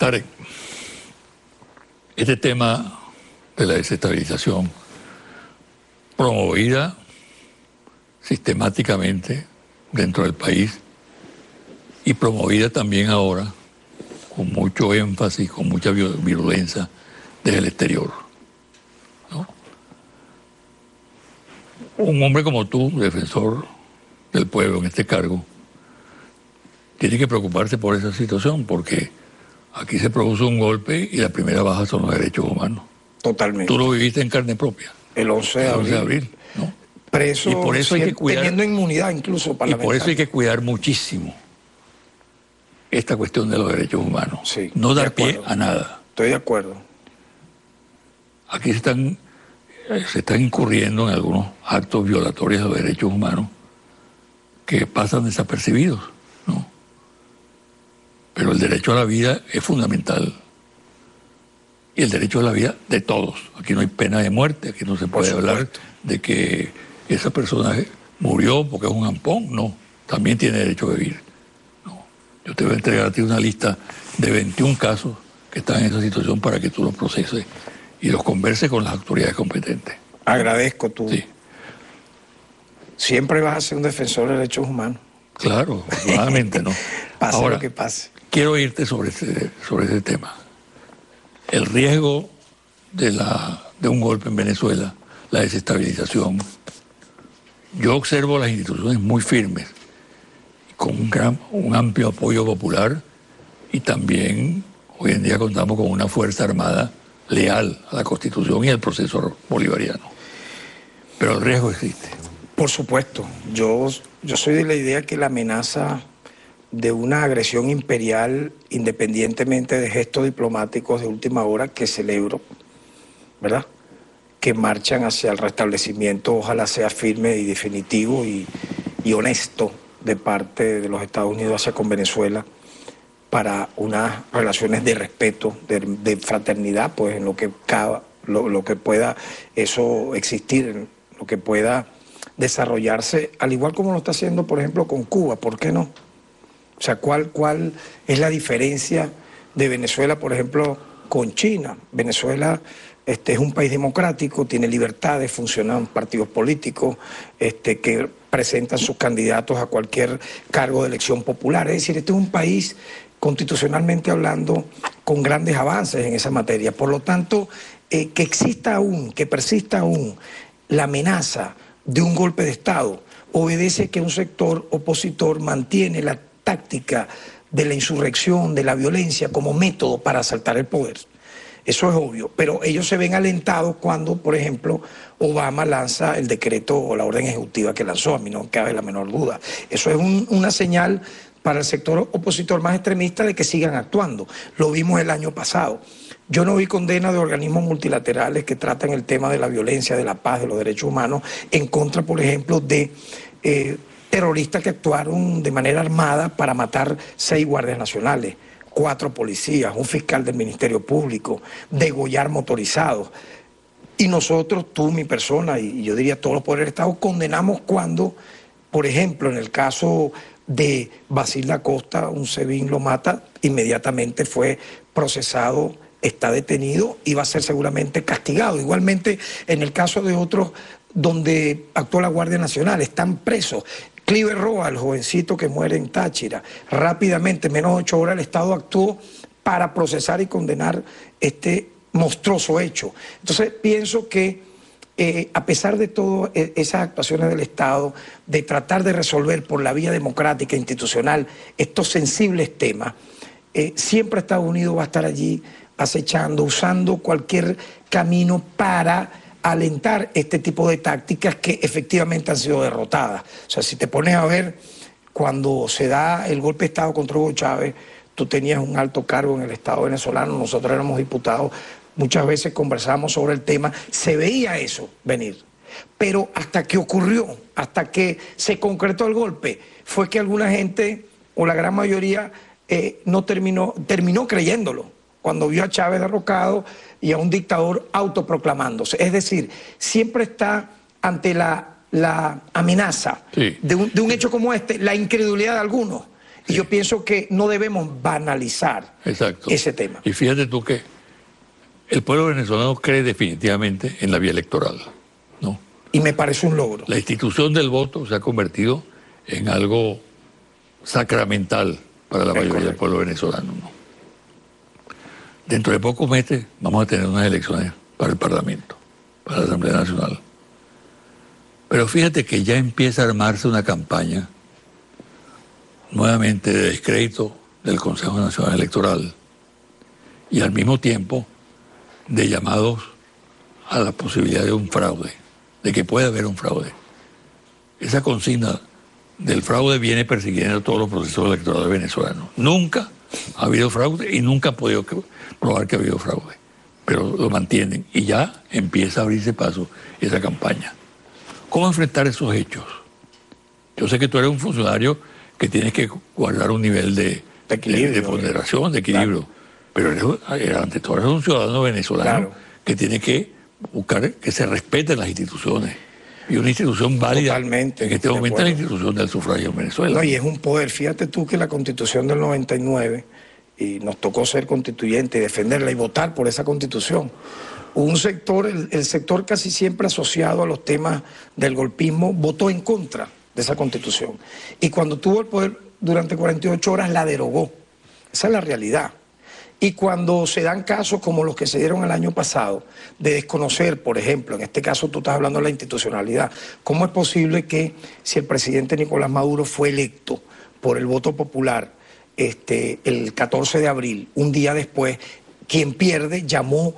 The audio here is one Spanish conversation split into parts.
Tarek, este tema de la desestabilización promovida sistemáticamente dentro del país y promovida también ahora con mucho énfasis, con mucha virulencia desde el exterior, ¿no? Un hombre como tú, defensor del pueblo en este cargo, tiene que preocuparse por esa situación porque aquí se produce un golpe y la primera baja son los derechos humanos. Totalmente. Tú lo viviste en carne propia. El 11 de abril. ¿No? Preso, y por eso hay que cuidar, teniendo inmunidad incluso parlamentaria. Y por eso hay que cuidar muchísimo esta cuestión de los derechos humanos. Sí, no dar pie a nada. Estoy de acuerdo. Aquí se están incurriendo en algunos actos violatorios de los derechos humanos que pasan desapercibidos, ¿no? Pero el derecho a la vida es fundamental. Y el derecho a la vida de todos. Aquí no hay pena de muerte, aquí no se puede hablar de que esa persona murió porque es un ampón. No, también tiene derecho a vivir. No. Yo te voy a entregar a ti una lista de 21 casos que están en esa situación para que tú los proceses y los converses con las autoridades competentes. Agradezco tú. Sí. Siempre vas a ser un defensor de derechos humanos. Claro, afortunadamente, ¿no? Pase ahora, lo que pase. Quiero irte sobre ese tema. El riesgo de un golpe en Venezuela, la desestabilización. Yo observo las instituciones muy firmes, con un amplio apoyo popular y también hoy en día contamos con una fuerza armada leal a la Constitución y al proceso bolivariano. Pero el riesgo existe. Por supuesto. Yo soy de la idea que la amenaza de una agresión imperial, independientemente de gestos diplomáticos de última hora que celebro, ¿verdad?, que marchan hacia el restablecimiento, ojalá sea firme y definitivo y honesto de parte de los Estados Unidos hacia con Venezuela para unas relaciones de respeto, de fraternidad, pues en lo que lo que pueda eso existir, en lo que pueda desarrollarse, al igual como lo está haciendo, por ejemplo, con Cuba. ¿Por qué no? O sea, ¿cuál es la diferencia de Venezuela, por ejemplo, con China? Venezuela es un país democrático, tiene libertades, funcionan partidos políticos que presentan sus candidatos a cualquier cargo de elección popular. Es decir, este es un país, constitucionalmente hablando, con grandes avances en esa materia. Por lo tanto, que exista aún, que persista aún la amenaza de un golpe de Estado, obedece que un sector opositor mantiene la táctica de la insurrección, de la violencia como método para asaltar el poder. Eso es obvio, pero ellos se ven alentados cuando, por ejemplo, Obama lanza el decreto o la orden ejecutiva que lanzó, a mí no cabe la menor duda. Eso es una señal para el sector opositor más extremista de que sigan actuando. Lo vimos el año pasado. Yo no vi condena de organismos multilaterales que tratan el tema de la violencia, de la paz, de los derechos humanos, en contra, por ejemplo, de terroristas que actuaron de manera armada para matar 6 guardias nacionales, 4 policías, un fiscal del Ministerio Público, degollar motorizados. Y nosotros, tú, mi persona, y yo diría todos los poderes del Estado, condenamos cuando, por ejemplo, en el caso de Basil da Costa, un SEBIN lo mata, inmediatamente fue procesado, está detenido y va a ser seguramente castigado. Igualmente, en el caso de otros donde actuó la Guardia Nacional, están presos. Cliver Roa, el jovencito que muere en Táchira, rápidamente, en menos de 8 horas, el Estado actuó para procesar y condenar este monstruoso hecho. Entonces, pienso que a pesar de todas esas actuaciones del Estado, de tratar de resolver por la vía democrática e institucional estos sensibles temas, siempre Estados Unidos va a estar allí acechando, usando cualquier camino para alentar este tipo de tácticas que efectivamente han sido derrotadas. O sea, si te pones a ver, cuando se da el golpe de Estado contra Hugo Chávez, tú tenías un alto cargo en el Estado venezolano, nosotros éramos diputados, muchas veces conversamos sobre el tema, se veía eso venir. Pero hasta que ocurrió, hasta que se concretó el golpe, fue que alguna gente, o la gran mayoría, no terminó creyéndolo, cuando vio a Chávez derrocado y a un dictador autoproclamándose. Es decir, siempre está ante la amenaza de un hecho como este, la incredulidad de algunos. Y yo pienso que no debemos banalizar ese tema. Y fíjate tú que el pueblo venezolano cree definitivamente en la vía electoral, ¿no? Y me parece un logro. La institución del voto se ha convertido en algo sacramental para la mayoría del pueblo venezolano, ¿no? Dentro de pocos meses vamos a tener unas elecciones para el Parlamento, para la Asamblea Nacional. Pero fíjate que ya empieza a armarse una campaña nuevamente de descrédito del Consejo Nacional Electoral y al mismo tiempo de llamados a la posibilidad de un fraude, de que pueda haber un fraude. Esa consigna del fraude viene persiguiendo todos los procesos electorales venezolanos. Nunca ha habido fraude y nunca han podido probar que ha habido fraude, pero lo mantienen y ya empieza a abrirse paso esa campaña. ¿Cómo enfrentar esos hechos? Yo sé que tú eres un funcionario que tienes que guardar un nivel de ponderación, de equilibrio, claro. Pero ante todo eres un ciudadano venezolano, claro, que tiene que buscar que se respeten las instituciones. Y una institución válida, totalmente, en este momento es la institución del sufragio en Venezuela. No, y es un poder. Fíjate tú que la Constitución del 99, y nos tocó ser constituyente y defenderla y votar por esa Constitución. Un sector, el sector casi siempre asociado a los temas del golpismo, votó en contra de esa Constitución. Y cuando tuvo el poder durante 48 horas la derogó. Esa es la realidad. Y cuando se dan casos como los que se dieron el año pasado, de desconocer, por ejemplo, en este caso tú estás hablando de la institucionalidad, ¿cómo es posible que si el presidente Nicolás Maduro fue electo por el voto popular el 14 de abril, un día después, quien pierde llamó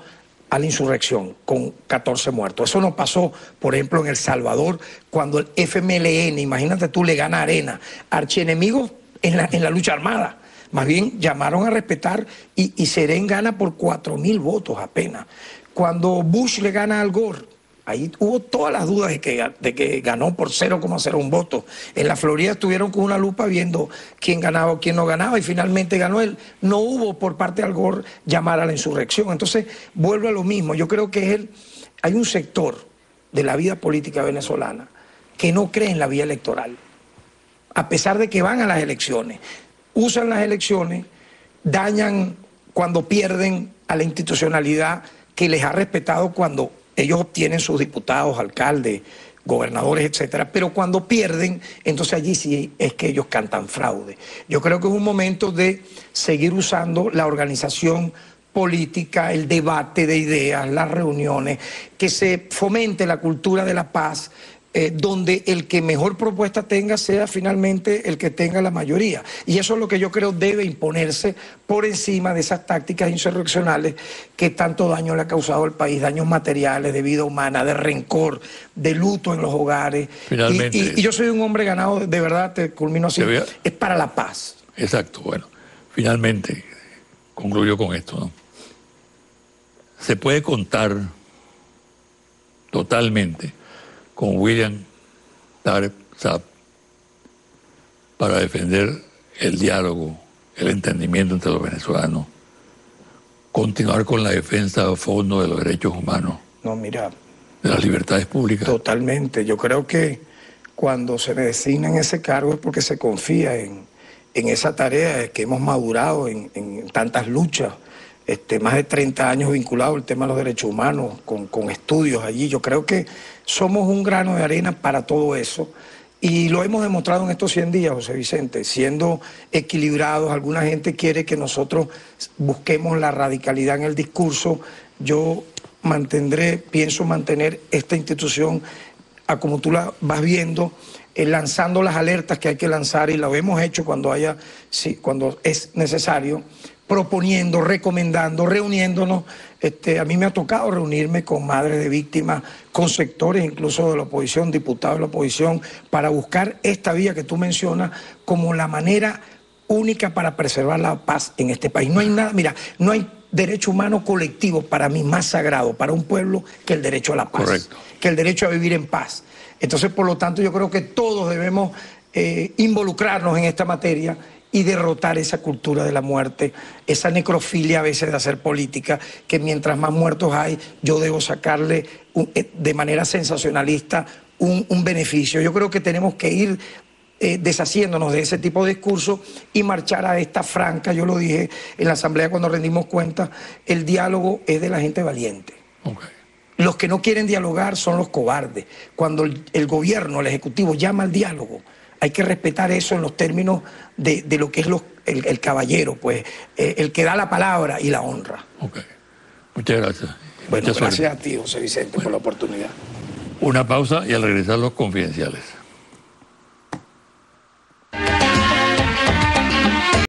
a la insurrección con 14 muertos? Eso no pasó, por ejemplo, en El Salvador, cuando el FMLN, imagínate tú, le gana a Arena, archienemigos en la lucha armada. Más bien llamaron a respetar y Serén gana por 4.000 votos apenas. Cuando Bush le gana al Gore, ahí hubo todas las dudas de que ganó por 0,01 votos. En la Florida estuvieron con una lupa viendo quién ganaba o quién no ganaba y finalmente ganó él. No hubo por parte de Al Gore llamar a la insurrección. Entonces vuelvo a lo mismo. Yo creo que hay un sector de la vida política venezolana que no cree en la vía electoral, a pesar de que van a las elecciones. Usan las elecciones, dañan cuando pierden a la institucionalidad que les ha respetado cuando ellos obtienen sus diputados, alcaldes, gobernadores, etcétera, pero cuando pierden, entonces allí sí es que ellos cantan fraude. Yo creo que es un momento de seguir usando la organización política, el debate de ideas, las reuniones, que se fomente la cultura de la paz, donde el que mejor propuesta tenga sea finalmente el que tenga la mayoría. Y eso es lo que yo creo debe imponerse por encima de esas tácticas insurreccionales que tanto daño le ha causado al país, daños materiales, de vida humana, de rencor, de luto en los hogares. Finalmente, y yo soy un hombre ganado, de verdad, te culmino así, es para la paz. Exacto, bueno, finalmente, concluyo con esto, ¿no? Se puede contar totalmente con William Tarek Saab para defender el diálogo, el entendimiento entre los venezolanos, continuar con la defensa a fondo de los derechos humanos, no, mira, de las libertades públicas. Totalmente. Yo creo que cuando se me designa en ese cargo es porque se confía en esa tarea que hemos madurado en tantas luchas. Más de 30 años vinculado al tema de los derechos humanos, con estudios allí. Yo creo que somos un grano de arena para todo eso y lo hemos demostrado en estos 100 días, José Vicente, siendo equilibrados. Alguna gente quiere que nosotros busquemos la radicalidad en el discurso. Yo pienso mantener esta institución, como tú la vas viendo, lanzando las alertas que hay que lanzar, y lo hemos hecho cuando es necesario, proponiendo, recomendando, reuniéndonos. A mí me ha tocado reunirme con madres de víctimas, con sectores incluso de la oposición, diputados de la oposición, para buscar esta vía que tú mencionas como la manera única para preservar la paz en este país. No hay nada, mira, no hay derecho humano colectivo para mí más sagrado para un pueblo que el derecho a la paz. Correcto. Que el derecho a vivir en paz. Entonces, por lo tanto, yo creo que todos debemos involucrarnos en esta materia y derrotar esa cultura de la muerte, esa necrofilia a veces de hacer política, que mientras más muertos hay, yo debo sacarle de manera sensacionalista un beneficio. Yo creo que tenemos que ir deshaciéndonos de ese tipo de discurso y marchar a esta franca. Yo lo dije en la asamblea cuando rendimos cuenta, el diálogo es de la gente valiente. Okay. Los que no quieren dialogar son los cobardes. Cuando el gobierno, el ejecutivo llama al diálogo, hay que respetar eso en los términos de lo que es el caballero, pues, el que da la palabra y la honra. Okay. Muchas gracias. Bueno, Mucha gracias suerte. a ti, José Vicente, por la oportunidad. Una pausa y al regresar los confidenciales.